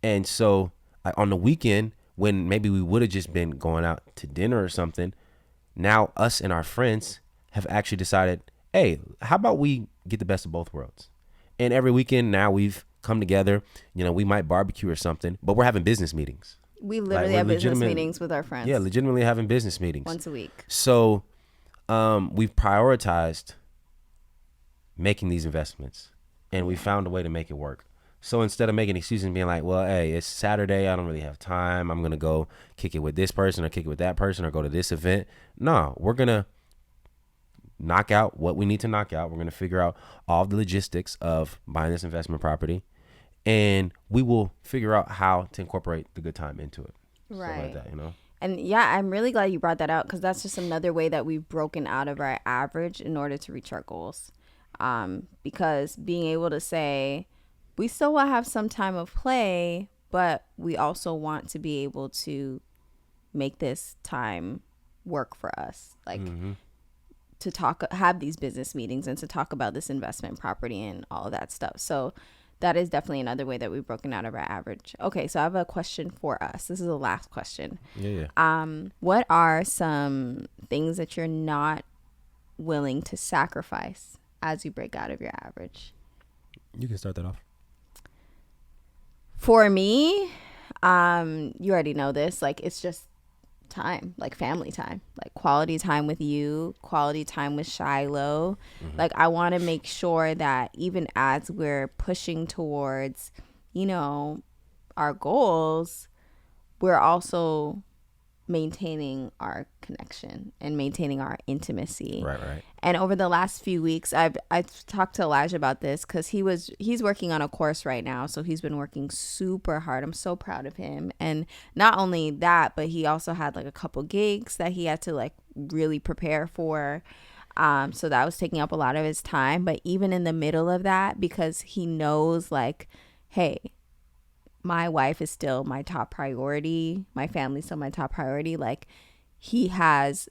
And so on the weekend, when maybe we would have just been going out to dinner or something, now us and our friends have actually decided, hey, how about we get the best of both worlds? And every weekend now we've come together, we might barbecue or something, but we're having business meetings. We literally have business meetings with our friends. Yeah, legitimately having business meetings. Once a week. So we've prioritized making these investments, and we found a way to make it work. So instead of making excuses and being like, well, hey, it's Saturday, I don't really have time, I'm going to go kick it with this person or kick it with that person or go to this event. No, we're going to knock out what we need to knock out. We're going to figure out all the logistics of buying this investment property, and we will figure out how to incorporate the good time into it. Right. Like that, And yeah, I'm really glad you brought that out, because that's just another way that we've broken out of our average in order to reach our goals. Because being able to say, we still will have some time of play, but we also want to be able to make this time work for us. Like, to have these business meetings and to talk about this investment property and all of that stuff. So that is definitely another way that we've broken out of our average. Okay, so I have a question for us. This is the last question. Yeah. What are some things that you're not willing to sacrifice as you break out of your average? You can start that off. For me, you already know this, like, it's just time, like family time, like quality time with you, quality time with Shiloh. Like, I want to make sure that even as we're pushing towards, our goals, we're also maintaining our connection and maintaining our intimacy. Right. And over the last few weeks, I've talked to Elijah about this, because he's working on a course right now, so he's been working super hard. I'm so proud of him. And not only that, but he also had like a couple gigs that he had to like really prepare for. So that was taking up a lot of his time. But even in the middle of that, because he knows like, hey, my wife is still my top priority, my family's still my top priority, like, he has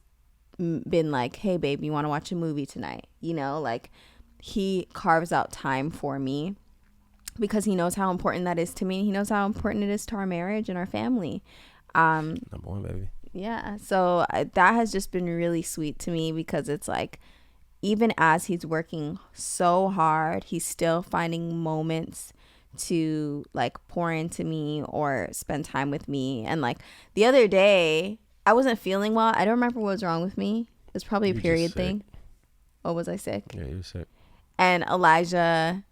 been like, hey babe, you want to watch a movie tonight? Like, he carves out time for me because he knows how important that is to me. He knows how important it is to our marriage and our family. Number one, baby. Yeah, so that has just been really sweet to me, because it's like, even as he's working so hard, he's still finding moments to like pour into me or spend time with me. And like the other day, I wasn't feeling well. I don't remember what was wrong with me. It was probably a period thing. Oh, was I sick? Yeah, you were sick. And Elijah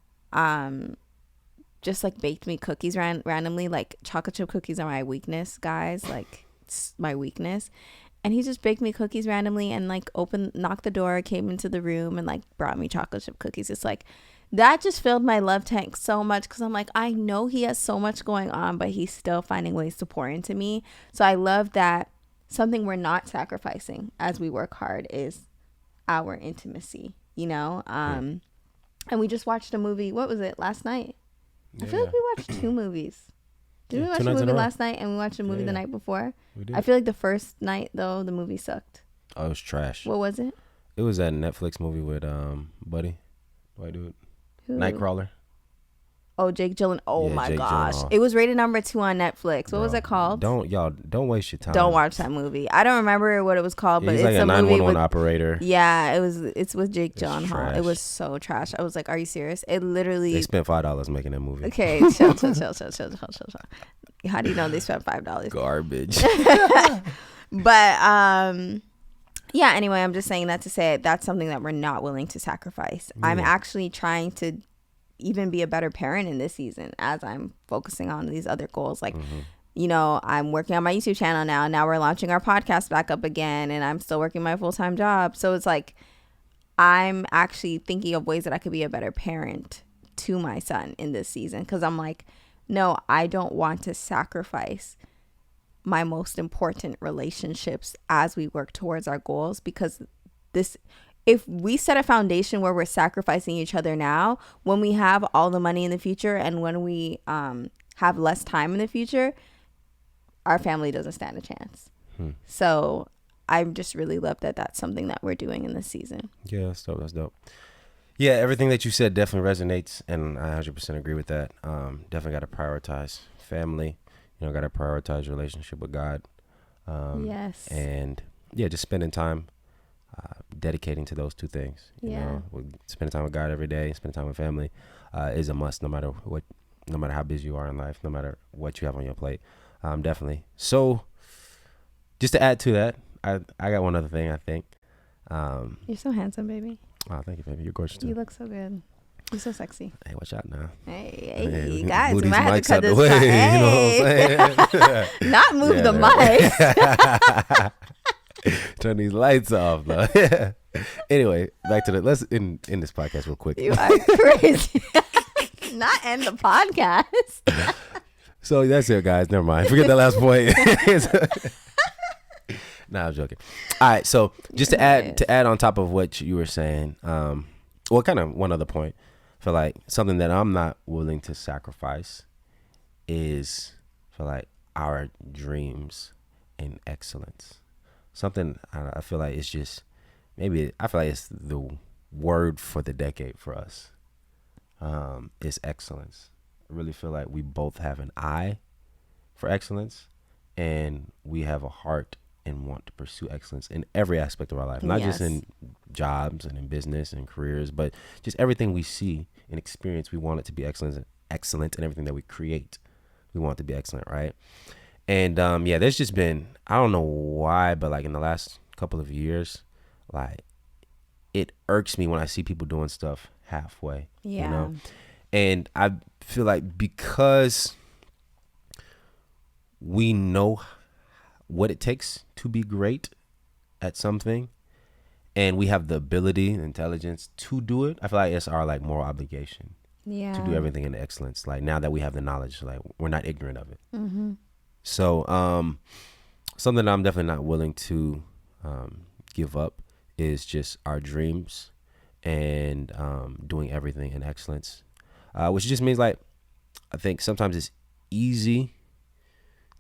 just like baked me cookies randomly. Like, chocolate chip cookies are my weakness, guys. Like, it's my weakness. And he just baked me cookies randomly and like knocked the door, came into the room and like brought me chocolate chip cookies. It's like, that just filled my love tank so much, because I'm like, I know he has so much going on, but he's still finding ways to pour into me. So I love that something we're not sacrificing as we work hard is our intimacy, and we just watched a movie. What was it, last night? I feel like we watched two movies. Did we watch a movie last night and we watched a movie the night before? We did. I feel like the first night though, the movie sucked. Oh, it was trash. What was it? It was that Netflix movie with Buddy, white dude, Nightcrawler. Oh, Jake Gyllenhaal. Oh yeah, my Jake gosh. Gyllenhaal. It was rated number 2 on Netflix. What was it called? Don't waste your time. Don't watch that movie. I don't remember what it was called, but he's it's like a movie 911 with, operator. Yeah, it's with Jake Gyllenhaal. Trash. It was so trash. I was like, are you serious? It literally. They spent $5 making that movie. Okay, chill. How do you know they spent $5? Garbage. But yeah, anyway, I'm just saying that to say that's something that we're not willing to sacrifice. Yeah. I'm actually trying to even be a better parent in this season as I'm focusing on these other goals. Like, I'm working on my YouTube channel now. Now we're launching our podcast back up again, and I'm still working my full-time job. So it's like, I'm actually thinking of ways that I could be a better parent to my son in this season, because I'm like, no, I don't want to sacrifice my most important relationships as we work towards our goals, because if we set a foundation where we're sacrificing each other now, when we have all the money in the future and when we have less time in the future, our family doesn't stand a chance. So I just really love that that's something that we're doing in this season. Yeah, that's dope. That's dope. Yeah, everything that you said definitely resonates, and I 100% agree with that. Definitely got to prioritize family. Got to prioritize your relationship with God. Yes. And yeah, just spending time dedicating to those two things. Spending time with God every day, spending time with family is a must, no matter how busy you are in life, no matter what you have on your plate. Definitely. So just to add to that, I got one other thing, I think. You're so handsome, baby. Oh, thank you, baby. You're gorgeous too. You look so good. You're so sexy. Hey, watch out now. Hey, guys, we move these might have to mics cut out the this. way, Hey. you know what I'm saying? Not move the mic. Turn these lights off, though. Anyway, back to let's end this podcast real quick. You are crazy. Not end the podcast. So that's it, guys. Never mind. Forget that last point. Nah, I'm joking. All right, so just to add on top of what you were saying, well, kind of one other point. I feel like something that I'm not willing to sacrifice is for like our dreams and excellence. Something I feel like it's just I feel like it's the word for the decade for us. Is excellence. I really feel like we both have an eye for excellence, and we have a heart and want to pursue excellence in every aspect of our life, not just in jobs and in business and careers, but just everything we see and experience. We want it to be excellent, and everything that we create, we want it to be excellent, right? And there's just been, I don't know why, but like in the last couple of years, like it irks me when I see people doing stuff halfway. And I feel like because we know what it takes to be great at something, and we have the ability and intelligence to do it, I feel like it's our like moral obligation to do everything in excellence. Like now that we have the knowledge, like we're not ignorant of it. So something that I'm definitely not willing to give up is just our dreams and doing everything in excellence, which just means like I think sometimes it's easy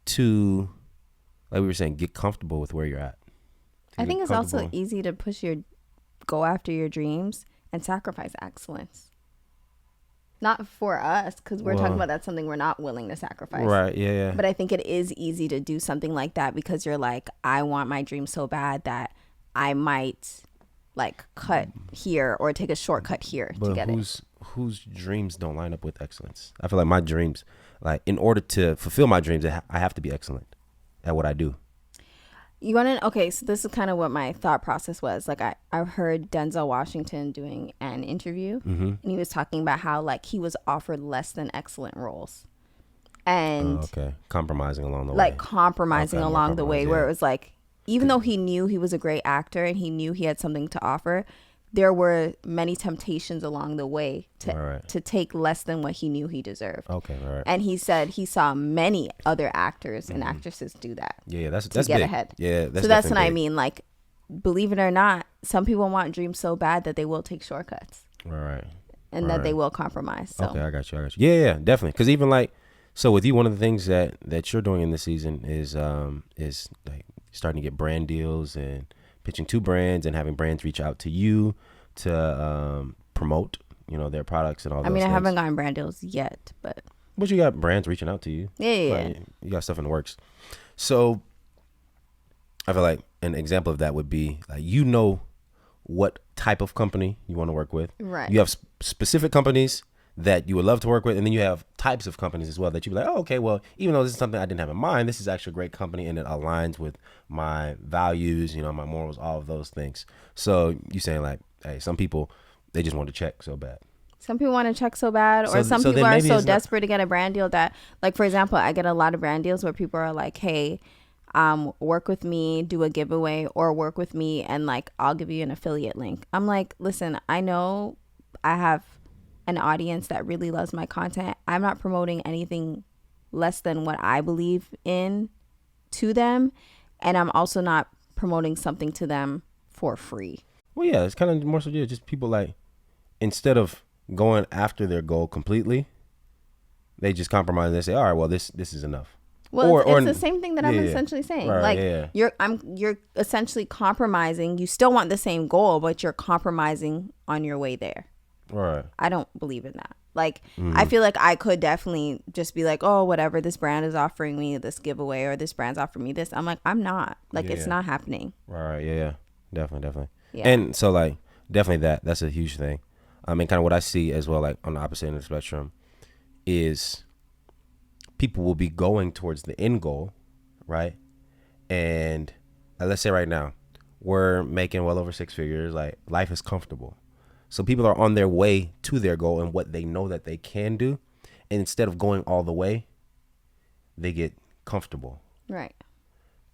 to, like we were saying, get comfortable with where you're at. I think it's also easy to go after your dreams and sacrifice excellence. Not for us, because we're talking about that's something we're not willing to sacrifice. Right, yeah. But I think it is easy to do something like that because you're like, I want my dream so bad that I might like cut here or take a shortcut here to get it. Whose dreams don't line up with excellence? I feel like my dreams, like in order to fulfill my dreams, I have to be excellent at what I do. You want to, okay, so this is kind of what my thought process was. Like I heard Denzel Washington doing an interview and he was talking about how like he was offered less than excellent roles. And compromising along the way. Like compromising along the way where it was like, even though he knew he was a great actor and he knew he had something to offer, there were many temptations along the way to take less than what he knew he deserved. Okay, right. And he said he saw many other actors and actresses do that. Yeah, that's get big. Ahead. Yeah, so that's what I mean. Like, believe it or not, some people want dreams so bad that they will take shortcuts. Right. And that they will compromise. So. Okay, I got you. Yeah, definitely. Because even like, so with you, one of the things that you're doing in this season is like starting to get brand deals and pitching to brands and having brands reach out to you to promote, their products and all those things. I haven't gotten brand deals yet, but you got brands reaching out to you. Yeah. Like, you got stuff in the works. So I feel like an example of that would be like, what type of company you want to work with. Right. You have specific companies that you would love to work with, and then you have types of companies as well that you'd be like, oh, okay, well, even though this is something I didn't have in mind, this is actually a great company and it aligns with my values, my morals, all of those things. So you saying like, hey, some people, they just want to check so bad. Some people want to check so bad, or some people are so desperate to get a brand deal that, like, for example, I get a lot of brand deals where people are like, hey, work with me, do a giveaway, or work with me and like I'll give you an affiliate link. I'm like, listen, I know an audience that really loves my content, I'm not promoting anything less than what I believe in to them. And I'm also not promoting something to them for free. Well, yeah, it's kind of more so, yeah, just people like, instead of going after their goal completely, they just compromise and they say, all right, well, this is enough. Well, it's the same thing that I'm essentially saying. Right, like you're essentially compromising. You still want the same goal, but you're compromising on your way there. Right. I don't believe in that. Like, I feel like I could definitely just be like, oh, whatever, this brand is offering me this giveaway or this brand's offering me this. I'm like, I'm not. Like, it's not happening. Right. Yeah. Definitely. Yeah. And so, like, definitely that's a huge thing. And kind of what I see as well, like on the opposite end of the spectrum, is people will be going towards the end goal, right? And let's say right now, we're making well over 6 figures. Like, life is comfortable. So people are on their way to their goal and what they know that they can do. And instead of going all the way, they get comfortable. Right.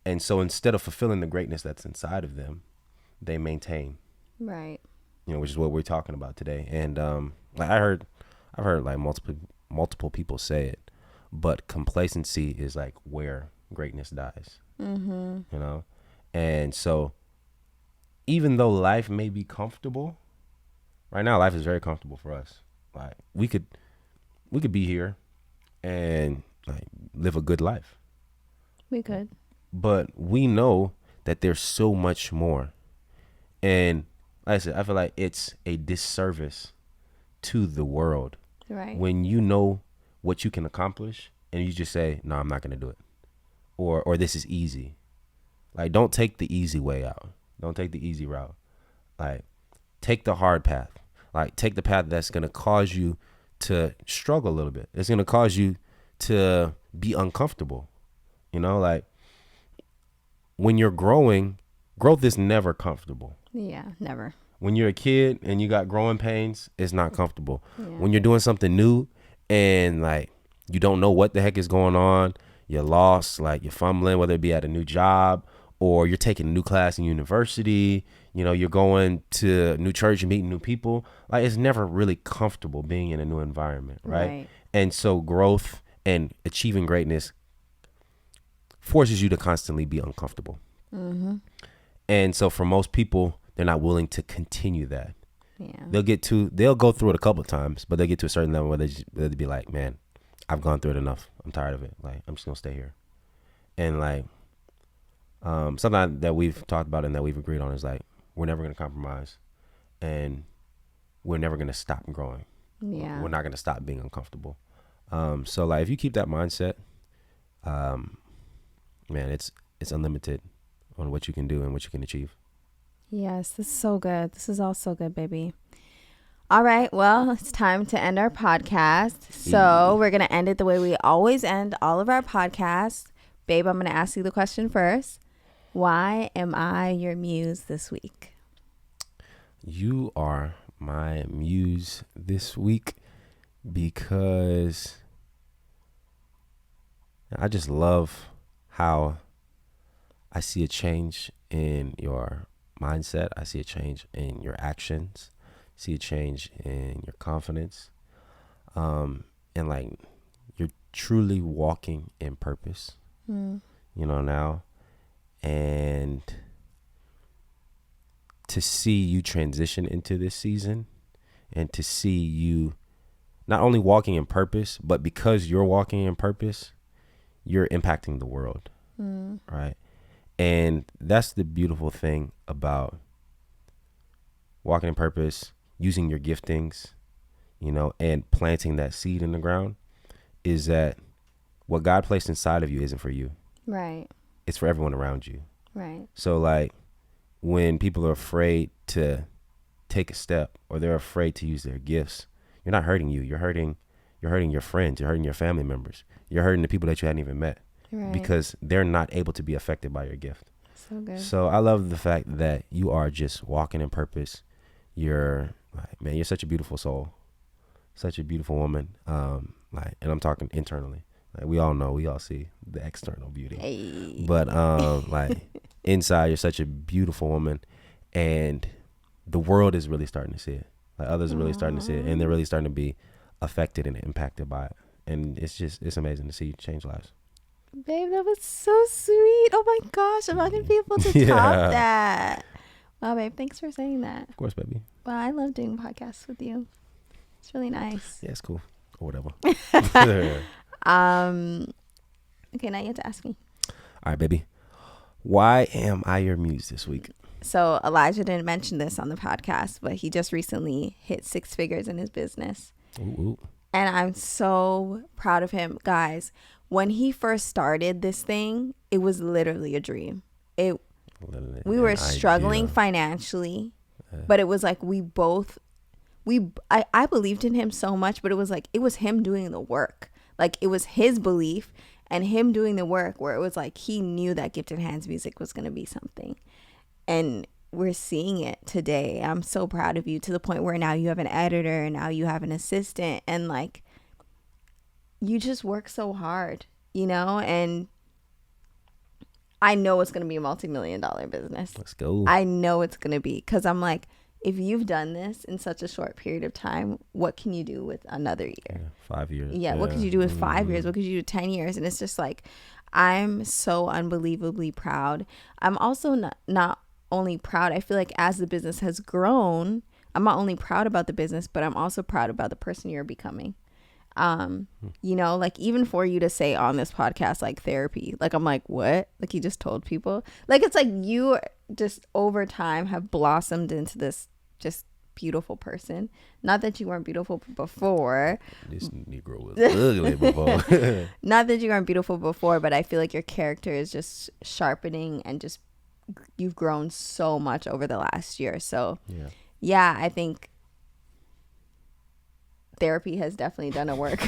And so instead of fulfilling the greatness that's inside of them, they maintain. Right. You know, which is what we're talking about today. And like I've heard like multiple people say it, but complacency is like where greatness dies. Mm-hmm. You know? And so even though life may be comfortable, right now life is very comfortable for us. Like we could be here and like live a good life. We could. But we know that there's so much more. And like I said, I feel like it's a disservice to the world. Right. When you know what you can accomplish and you just say, no, I'm not going to do it. Or this is easy. Like, don't take the easy way out. Don't take the easy route. Like, take the hard path. Like, take the path that's going to cause you to struggle a little bit. It's going to cause you to be uncomfortable. You know, like, when you're growing, growth is never comfortable. Yeah, never. When you're a kid and you got growing pains, it's not comfortable. Yeah. When you're doing something new and like you don't know what the heck is going on, you're lost, like you're fumbling, whether it be at a new job or you're taking a new class in university, you know, you're going to a new church and meeting new people. Like, it's never really comfortable being in a new environment, right? And so growth and achieving greatness forces you to constantly be uncomfortable. Mm-hmm. And so for most people, they're not willing to continue that. Yeah. They'll go through it a couple of times, but they'll get to a certain level where they'll be like, man, I've gone through it enough. I'm tired of it. Like, I'm just going to stay here. And like, something that we've talked about and that we've agreed on is like, we're never going to compromise and we're never going to stop growing. Yeah. We're not going to stop being uncomfortable. So like, if you keep that mindset, man, it's unlimited on what you can do and what you can achieve. Yes, this is so good. This is all so good, baby. All right, well, it's time to end our podcast. So we're going to end it the way we always end all of our podcasts. Babe, I'm going to ask you the question first. Why am I your muse this week? You are my muse this week because I just love how I see a change in your mindset. I see a change in your actions. See a change in your confidence. And like, you're truly walking in purpose, you know, now. And to see you transition into this season and to see you not only walking in purpose, but because you're walking in purpose, you're impacting the world. Right. And that's the beautiful thing about walking in purpose, using your giftings, you know, and planting that seed in the ground, is that what God placed inside of you isn't for you. Right. It's for everyone around you. Right. So like, when people are afraid to take a step or they're afraid to use their gifts, you're not hurting you. You're hurting your friends. You're hurting your family members. You're hurting the people that you hadn't even met. Right. Because they're not able to be affected by your gift. So good. So I love the fact that you are just walking in purpose. You're like, man, you're such a beautiful soul, such a beautiful woman. Like, and I'm talking internally. Like, we all know, we all see the external beauty. Hey. But like, inside, you're such a beautiful woman, and the world is really starting to see it. Like others are really starting to see it, and they're really starting to be affected and impacted by it. And it's amazing to see you change lives. Babe, that was so sweet. Oh my gosh, I'm not gonna be able to top that. Wow, babe, thanks for saying that. Of course, baby. Wow, I love doing podcasts with you. It's really nice. Yeah, it's cool. Or whatever. Okay, now you have to ask me. All right, baby. Why am I your muse this week? So Elijah didn't mention this on the podcast, but he just recently hit 6 figures in his business. Ooh. And I'm so proud of him. Guys, when he first started this thing, it was literally a dream. We were struggling financially, but it was like I believed in him so much, but it was like it was him doing the work. Like it was his belief and him doing the work, where it was like he knew that Gifted Hands Music was going to be something. And we're seeing it today. I'm so proud of you, to the point where now you have an editor and now you have an assistant, and like you just work so hard, and I know it's going to be a multi-million-dollar business. Let's go. I know it's going to be, because I'm like, if you've done this in such a short period of time, what can you do with another year? Yeah, 5 years. Yeah, what could you do with 5 years? What could you do 10 years? And it's just like, I'm so unbelievably proud. I'm also not only proud, I feel like as the business has grown, I'm not only proud about the business, but I'm also proud about the person you're becoming. Like even for you to say on this podcast, like therapy, like I'm like, what? Like you just told people, like it's like you just over time have blossomed into this just beautiful person. Not that you weren't beautiful before. This Negro was ugly before. Not that you weren't beautiful before, but I feel like your character is just sharpening, and just you've grown so much over the last year. So yeah, I think therapy has definitely done a work.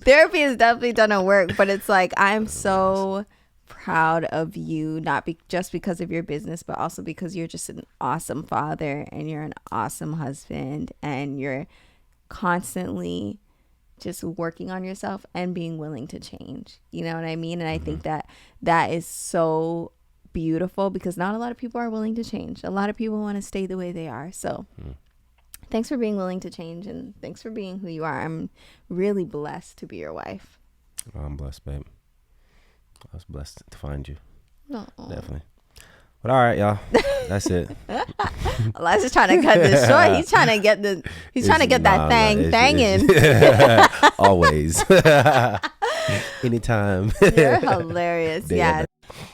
Therapy has definitely done a work, but it's like I'm so proud of you, not just because of your business, but also because you're just an awesome father, and you're an awesome husband, and you're constantly just working on yourself and being willing to change. You know what I mean? And I think that is so beautiful, because not a lot of people are willing to change. A lot of people want to stay the way they are. So thanks for being willing to change, and thanks for being who you are. I'm really blessed to be your wife. I'm blessed, babe. I was blessed to find you. Aww. Definitely. But all right, y'all. That's it. Elijah's trying to cut this short. He's trying to get that thangin'. Always. Anytime. You're hilarious. Yeah.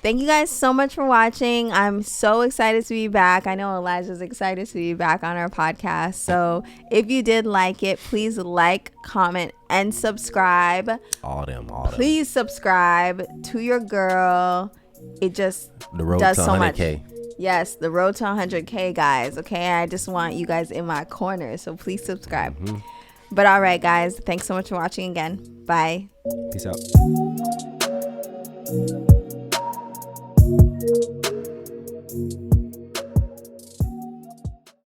Thank you guys so much for watching. I'm so excited to be back. I know Elijah's excited to be back on our podcast. So if you did like it, please like, comment, and subscribe. All them. Please subscribe to your girl. It just the road does to so much. 100K. Yes, the road to 100K, guys. Okay, I just want you guys in my corner, so please subscribe. But all right, guys, thanks so much for watching again. Bye. Peace out.